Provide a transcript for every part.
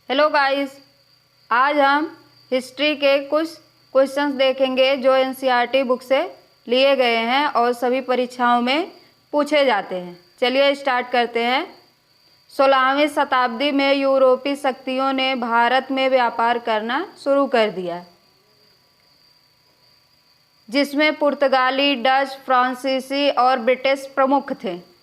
Hello guys, आज हम history के कुछ क्वेश्चंस देखेंगे जो एनसीईआरटी बुक से लिए गए हैं और सभी परीक्षाओं में पूछे जाते हैं। चलिए स्टार्ट करते हैं। 16वीं शताब्दी में यूरोपीय शक्तियों ने भारत में व्यापार करना शुरू कर दिया, जिसमें पुर्तगाली, डच, फ्रांसीसी और ब्रिटिश प्रमुख थे।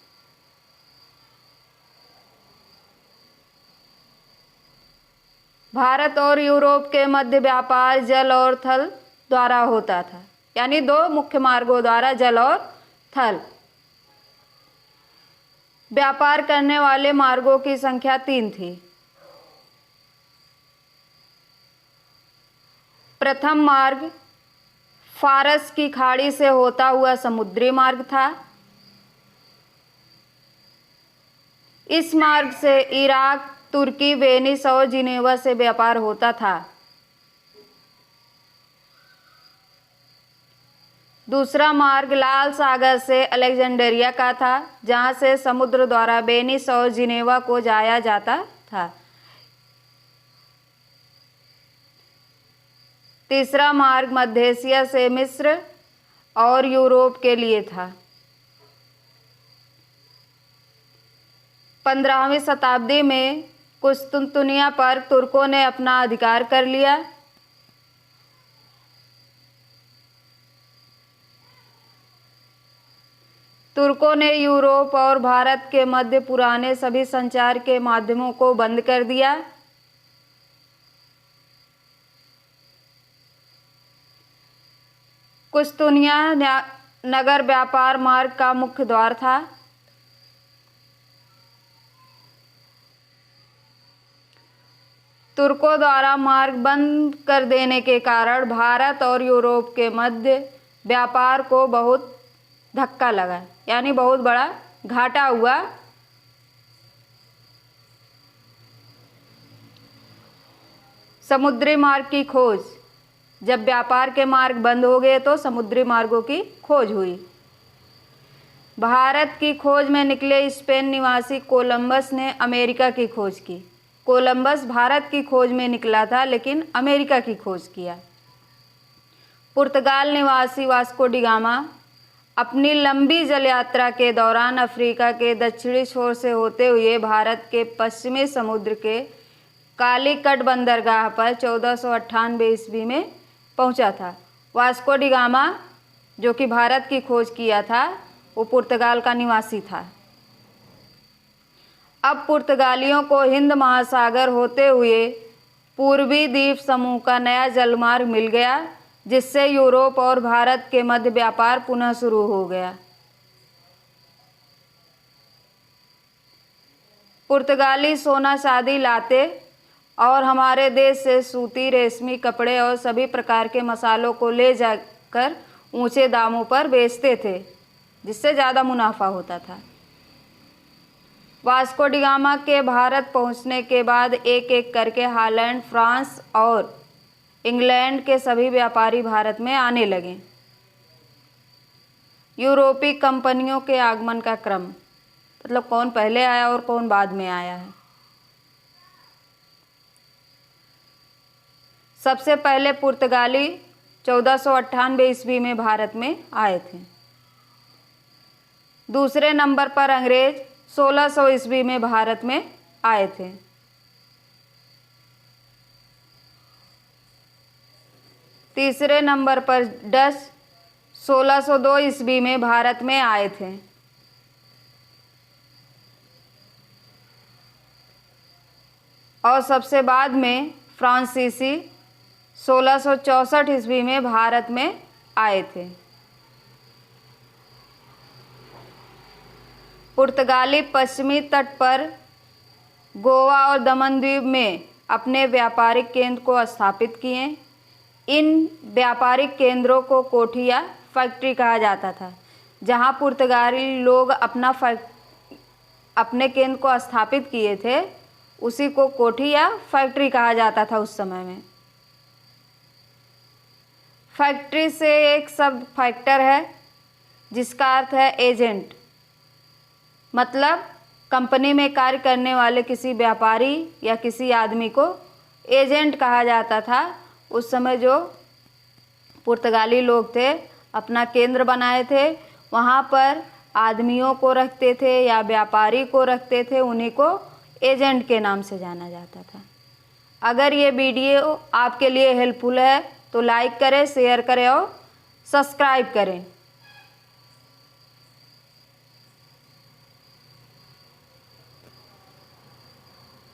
भारत और यूरोप के मध्य व्यापार जल और थल द्वारा होता था, यानी दो मुख्य मार्गों द्वारा, जल और थल। व्यापार करने वाले मार्गों की संख्या 3 थी। प्रथम मार्ग फारस की खाड़ी से होता हुआ समुद्री मार्ग था। इस मार्ग से इराक, तुर्की, वेनिस और जिनेवा से व्यापार होता था। दूसरा मार्ग लाल सागर से अलेक्जेंड्रिया का था, जहां से समुद्र द्वारा वेनिस और जिनेवा को जाया जाता था। तीसरा मार्ग मध्य एशिया से मिस्र और यूरोप के लिए था। 15वीं शताब्दी में कुस्तुनतुनिया पर तुर्कों ने अपना अधिकार कर लिया। तुर्कों ने यूरोप और भारत के मध्य पुराने सभी संचार के माध्यमों को बंद कर दिया। कुस्तुनिया नगर व्यापार मार्ग का मुख्य द्वार था। तुर्कों द्वारा मार्ग बंद कर देने के कारण भारत और यूरोप के मध्य व्यापार को बहुत धक्का लगा, यानी बहुत बड़ा घाटा हुआ। समुद्री मार्ग की खोज, जब व्यापार के मार्ग बंद हो गए तो समुद्री मार्गों की खोज हुई। भारत की खोज में निकले स्पेन निवासी कोलंबस ने अमेरिका की खोज की। कोलंबस भारत की खोज में निकला था, लेकिन अमेरिका की खोज किया। पुर्तगाल निवासी वास्को डी गामा अपनी लंबी जल यात्रा के दौरान अफ्रीका के दक्षिणी छोर से होते हुए भारत के पश्चिमी समुद्र के कालीकट बंदरगाह पर 1498 ईस्वी में पहुंचा था। वास्को डी गामा, जो कि भारत की खोज किया था, वो पुर्तगाल का निवासी था। अब पुर्तगालियों को हिंद महासागर होते हुए पूर्वी द्वीप समूह का नया जलमार्ग मिल गया, जिससे यूरोप और भारत के मध्य व्यापार पुनः शुरू हो गया। पुर्तगाली सोना चांदी लाते और हमारे देश से सूती, रेशमी कपड़े और सभी प्रकार के मसालों को ले जाकर ऊंचे दामों पर बेचते थे, जिससे ज़्यादा मुनाफा होता था। वास्को डी गामा के भारत पहुंचने के बाद एक एक करके हॉलैंड, फ्रांस और इंग्लैंड के सभी व्यापारी भारत में आने लगे। यूरोपीय कंपनियों के आगमन का क्रम, मतलब कौन पहले आया और कौन बाद में आया है। सबसे पहले पुर्तगाली 1498 ईस्वी में भारत में आए थे। दूसरे नंबर पर अंग्रेज 1600 ईस्वी में भारत में आए थे। तीसरे नंबर पर डच 1602 ईस्वी में भारत में आए थे। और सबसे बाद में फ्रांसीसी 1664 ईस्वी में भारत में आए थे। पुर्तगाली पश्चिमी तट पर गोवा और दमन द्वीप में अपने व्यापारिक केंद्र को स्थापित किए। इन व्यापारिक केंद्रों को कोठी या फैक्ट्री कहा जाता था। जहां पुर्तगाली लोग अपने केंद्र को स्थापित किए थे, उसी को कोठी या फैक्ट्री कहा जाता था उस समय में। फैक्ट्री से एक शब्द फैक्टर है, जिसका अर्थ है एजेंट, मतलब कंपनी में कार्य करने वाले किसी व्यापारी या किसी आदमी को एजेंट कहा जाता था। उस समय जो पुर्तगाली लोग थे अपना केंद्र बनाए थे, वहाँ पर आदमियों को रखते थे या व्यापारी को रखते थे, उन्हीं को एजेंट के नाम से जाना जाता था। अगर ये वीडियो आपके लिए हेल्पफुल है तो लाइक करें, शेयर करें और सब्सक्राइब करें।